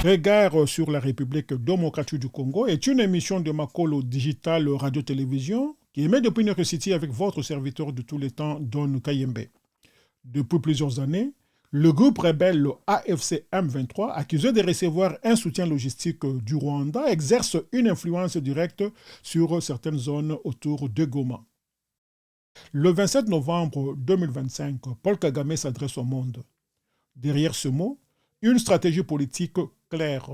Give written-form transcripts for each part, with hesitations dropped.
Regard sur la République démocratique du Congo est une émission de Makolo Digital Radio-Télévision qui émet depuis New York City avec votre serviteur de tous les temps, Don Kayembe. Depuis plusieurs années, le groupe rebelle le AFC M23, accusé de recevoir un soutien logistique du Rwanda, exerce une influence directe sur certaines zones autour de Goma. Le 27 novembre 2025, Paul Kagame s'adresse au monde. Derrière ce mot, une stratégie politique claire,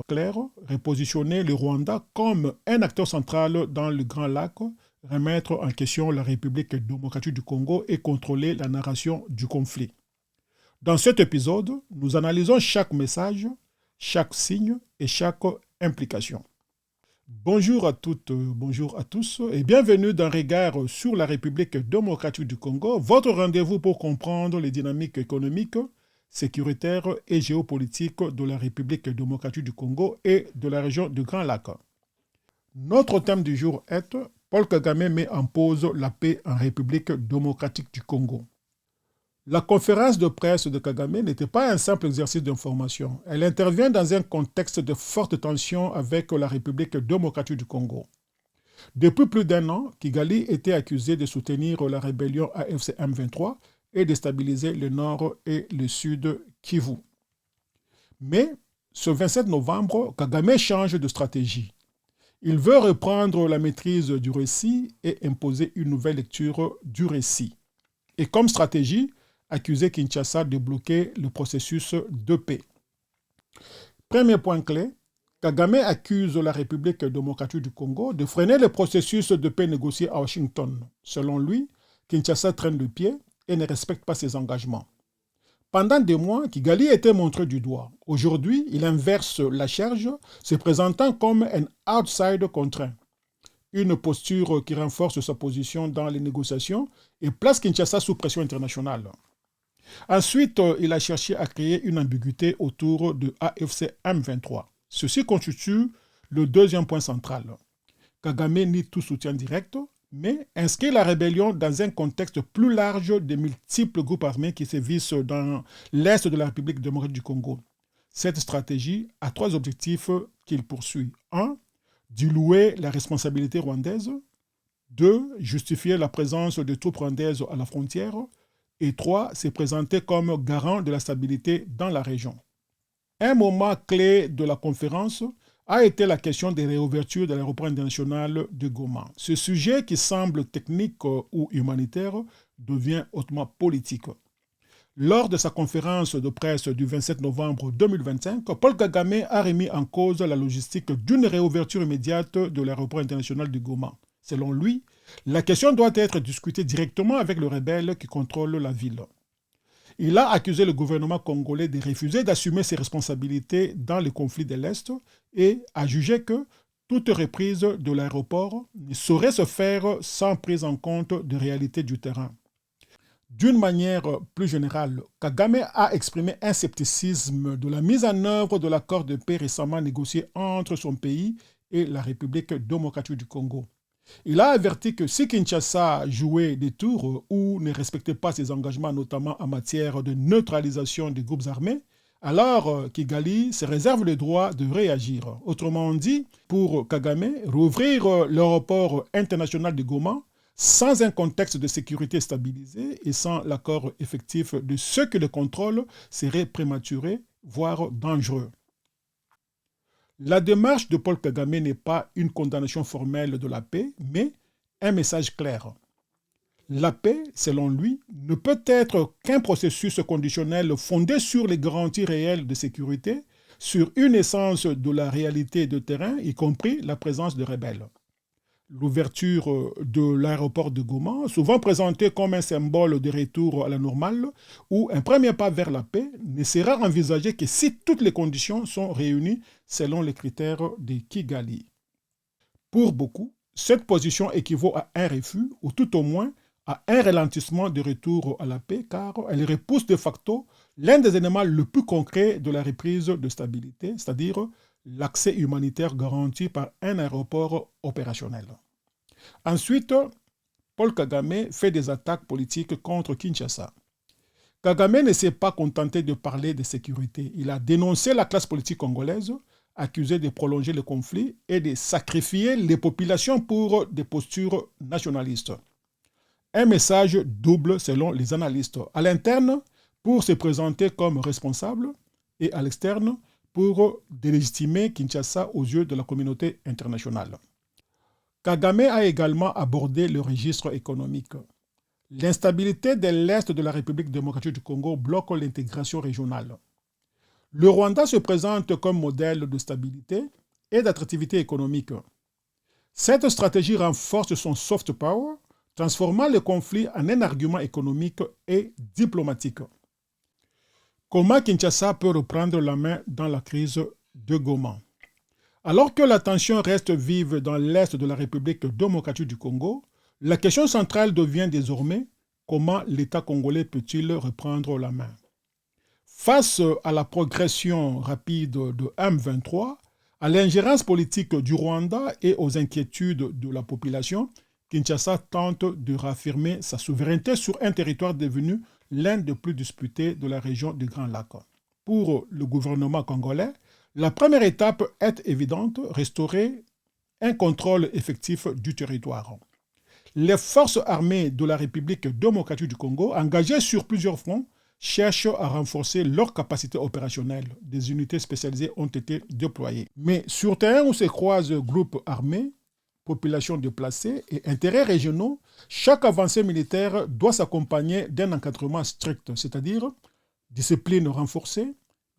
repositionner le Rwanda comme un acteur central dans le Grand Lac, remettre en question la République démocratique du Congo et contrôler la narration du conflit. Dans cet épisode, nous analysons chaque message, chaque signe et chaque implication. Bonjour à toutes, bonjour à tous et bienvenue dans Regard sur la République démocratique du Congo, votre rendez-vous pour comprendre les dynamiques économiques, sécuritaires et géopolitiques de la République démocratique du Congo et de la région du Grand Lac. Notre thème du jour est « Paul Kagame met en pause la paix en République démocratique du Congo ». La conférence de presse de Kagame n'était pas un simple exercice d'information. Elle intervient dans un contexte de forte tension avec la République démocratique du Congo. Depuis plus d'un an, Kigali était accusé de soutenir la rébellion AFC M23 et déstabiliser le nord et le sud Kivu. Mais ce 27 novembre, Kagame change de stratégie. Il veut reprendre la maîtrise du récit et imposer une nouvelle lecture du récit. Et comme stratégie, accuser Kinshasa de bloquer le processus de paix. Premier point clé, Kagame accuse la République démocratique du Congo de freiner le processus de paix négocié à Washington. Selon lui, Kinshasa traîne le pied et ne respecte pas ses engagements. Pendant des mois, Kigali était montré du doigt. Aujourd'hui, il inverse la charge, se présentant comme un outsider contraint. Une posture qui renforce sa position dans les négociations et place Kinshasa sous pression internationale. Ensuite, il a cherché à créer une ambiguïté autour de AFC M23. Ceci constitue le deuxième point central. Kagame nie tout soutien direct, mais inscrit la rébellion dans un contexte plus large de multiples groupes armés qui sévissent dans l'est de la République démocratique du Congo. Cette stratégie a trois objectifs qu'il poursuit. 1. Diluer la responsabilité rwandaise. 2. Justifier la présence de troupes rwandaises à la frontière. Et 3. Se présenter comme garant de la stabilité dans la région. Un moment clé de la conférence a été la question des réouvertures de l'aéroport international de Goma. Ce sujet qui semble technique ou humanitaire devient hautement politique. Lors de sa conférence de presse du 27 novembre 2025, Paul Kagame a remis en cause la logistique d'une réouverture immédiate de l'aéroport international de Goma. Selon lui, la question doit être discutée directement avec le rebelle qui contrôle la ville. Il a accusé le gouvernement congolais de refuser d'assumer ses responsabilités dans le conflit de l'Est et a jugé que toute reprise de l'aéroport ne saurait se faire sans prise en compte des réalités du terrain. D'une manière plus générale, Kagame a exprimé un scepticisme de la mise en œuvre de l'accord de paix récemment négocié entre son pays et la République démocratique du Congo. Il a averti que si Kinshasa jouait des tours ou ne respectait pas ses engagements, notamment en matière de neutralisation des groupes armés, alors Kigali se réserve le droit de réagir. Autrement dit, pour Kagame, rouvrir l'aéroport international de Goma sans un contexte de sécurité stabilisé et sans l'accord effectif de ceux qui le contrôlent serait prématuré, voire dangereux. La démarche de Paul Kagame n'est pas une condamnation formelle de la paix, mais un message clair. La paix, selon lui, ne peut être qu'un processus conditionnel fondé sur les garanties réelles de sécurité, sur une essence de la réalité de terrain, y compris la présence de rebelles. L'ouverture de l'aéroport de Goma, souvent présentée comme un symbole de retour à la normale ou un premier pas vers la paix, ne sera envisagée que si toutes les conditions sont réunies selon les critères de Kigali. Pour beaucoup, cette position équivaut à un refus ou tout au moins à un ralentissement du retour à la paix car elle repousse de facto l'un des éléments les plus concrets de la reprise de stabilité, c'est-à-dire l'accès humanitaire garanti par un aéroport opérationnel. Ensuite, Paul Kagame fait des attaques politiques contre Kinshasa. Kagame ne s'est pas contenté de parler de sécurité. Il a dénoncé la classe politique congolaise, accusé de prolonger le conflit et de sacrifier les populations pour des postures nationalistes. Un message double selon les analystes. À l'interne, pour se présenter comme responsable, et à l'externe, pour délégitimer Kinshasa aux yeux de la communauté internationale. Kagame a également abordé le registre économique. L'instabilité de l'Est de la République démocratique du Congo bloque l'intégration régionale. Le Rwanda se présente comme modèle de stabilité et d'attractivité économique. Cette stratégie renforce son soft power, transformant le conflit en un argument économique et diplomatique. Comment Kinshasa peut reprendre la main dans la crise de Goma? Alors que la tension reste vive dans l'Est de la République démocratique du Congo, la question centrale devient désormais comment l'État congolais peut-il reprendre la main? Face à la progression rapide de M23, à l'ingérence politique du Rwanda et aux inquiétudes de la population, Kinshasa tente de réaffirmer sa souveraineté sur un territoire devenu l'un des plus disputés de la région du Grand Lac. Pour le gouvernement congolais, la première étape est évidente, restaurer un contrôle effectif du territoire. Les forces armées de la République démocratique du Congo, engagées sur plusieurs fronts, cherchent à renforcer leur capacité opérationnelle. Des unités spécialisées ont été déployées. Mais sur terrain où se croisent groupes armés, populations déplacées et intérêts régionaux, chaque avancée militaire doit s'accompagner d'un encadrement strict, c'est-à-dire discipline renforcée,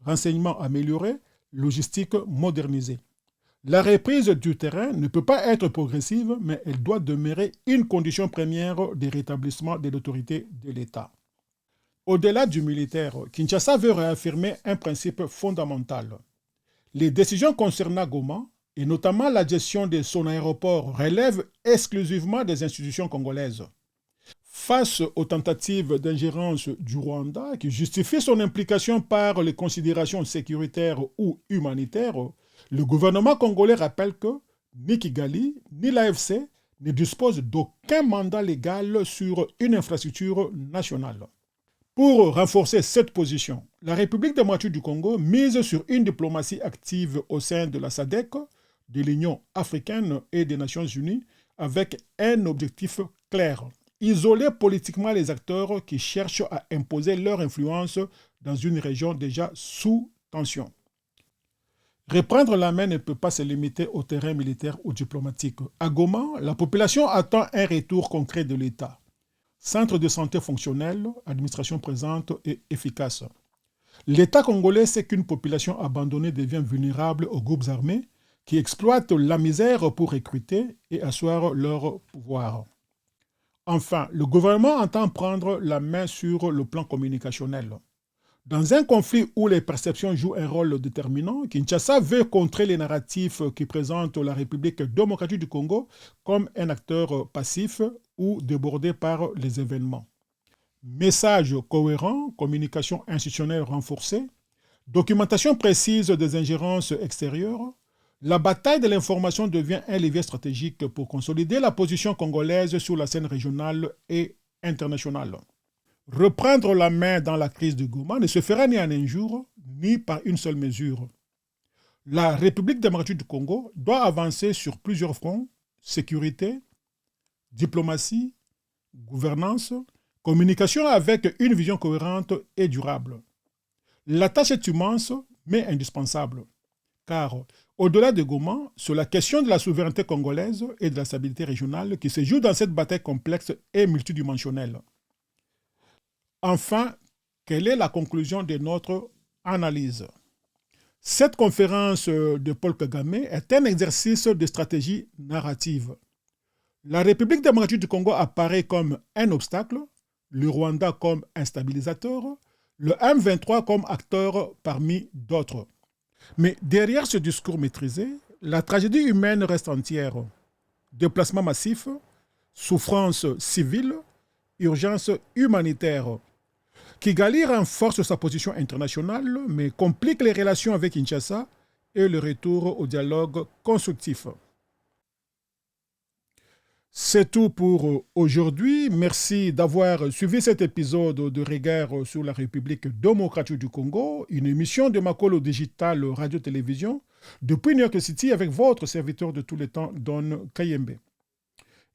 renseignement amélioré, logistique modernisée. La reprise du terrain ne peut pas être progressive, mais elle doit demeurer une condition première de rétablissement de l'autorité de l'État. Au-delà du militaire, Kinshasa veut réaffirmer un principe fondamental. Les décisions concernant Goma, et notamment la gestion de son aéroport, relèvent exclusivement des institutions congolaises. Face aux tentatives d'ingérence du Rwanda, qui justifient son implication par les considérations sécuritaires ou humanitaires, le gouvernement congolais rappelle que ni Kigali ni l'AFC ne disposent d'aucun mandat légal sur une infrastructure nationale. Pour renforcer cette position, la République démocratique du Congo mise sur une diplomatie active au sein de la SADC, de l'Union africaine et des Nations unies, avec un objectif clair: isoler politiquement les acteurs qui cherchent à imposer leur influence dans une région déjà sous tension. Reprendre la main ne peut pas se limiter au terrain militaire ou diplomatique. À Goma, la population attend un retour concret de l'État. Centre de santé fonctionnel, administration présente et efficace. L'État congolais sait qu'une population abandonnée devient vulnérable aux groupes armés qui exploitent la misère pour recruter et asseoir leur pouvoir. Enfin, le gouvernement entend prendre la main sur le plan communicationnel. Dans un conflit où les perceptions jouent un rôle déterminant, Kinshasa veut contrer les narratifs qui présentent la République démocratique du Congo comme un acteur passif ou débordé par les événements. Message cohérent, communication institutionnelle renforcée, documentation précise des ingérences extérieures, la bataille de l'information devient un levier stratégique pour consolider la position congolaise sur la scène régionale et internationale. Reprendre la main dans la crise de Goma ne se fera ni en un jour, ni par une seule mesure. La République démocratique du Congo doit avancer sur plusieurs fronts: sécurité, diplomatie, gouvernance, communication avec une vision cohérente et durable. La tâche est immense, mais indispensable, car au-delà de Goma, c'est la question de la souveraineté congolaise et de la stabilité régionale qui se joue dans cette bataille complexe et multidimensionnelle. Enfin, quelle est la conclusion de notre analyse? Cette conférence de Paul Kagame est un exercice de stratégie narrative. La République démocratique du Congo apparaît comme un obstacle, le Rwanda comme un stabilisateur, le M23 comme acteur parmi d'autres. Mais derrière ce discours maîtrisé, la tragédie humaine reste entière. Déplacements massifs, souffrances civiles, urgence humanitaire. Kigali renforce sa position internationale, mais complique les relations avec Kinshasa et le retour au dialogue constructif. C'est tout pour aujourd'hui. Merci d'avoir suivi cet épisode de Regard sur la République démocratique du Congo, une émission de Makolo Digital Radio-Télévision depuis New York City avec votre serviteur de tous les temps, Don Kayembe.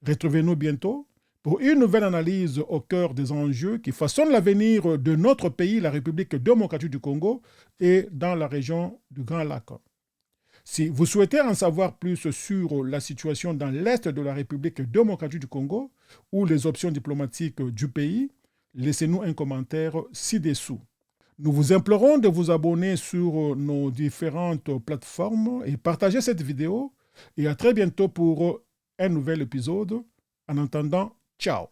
Retrouvez-nous bientôt pour une nouvelle analyse au cœur des enjeux qui façonnent l'avenir de notre pays, la République démocratique du Congo, et dans la région du Grand Lac. Si vous souhaitez en savoir plus sur la situation dans l'Est de la République démocratique du Congo ou les options diplomatiques du pays, laissez-nous un commentaire ci-dessous. Nous vous implorons de vous abonner sur nos différentes plateformes et partager cette vidéo. Et à très bientôt pour un nouvel épisode. En attendant, ciao.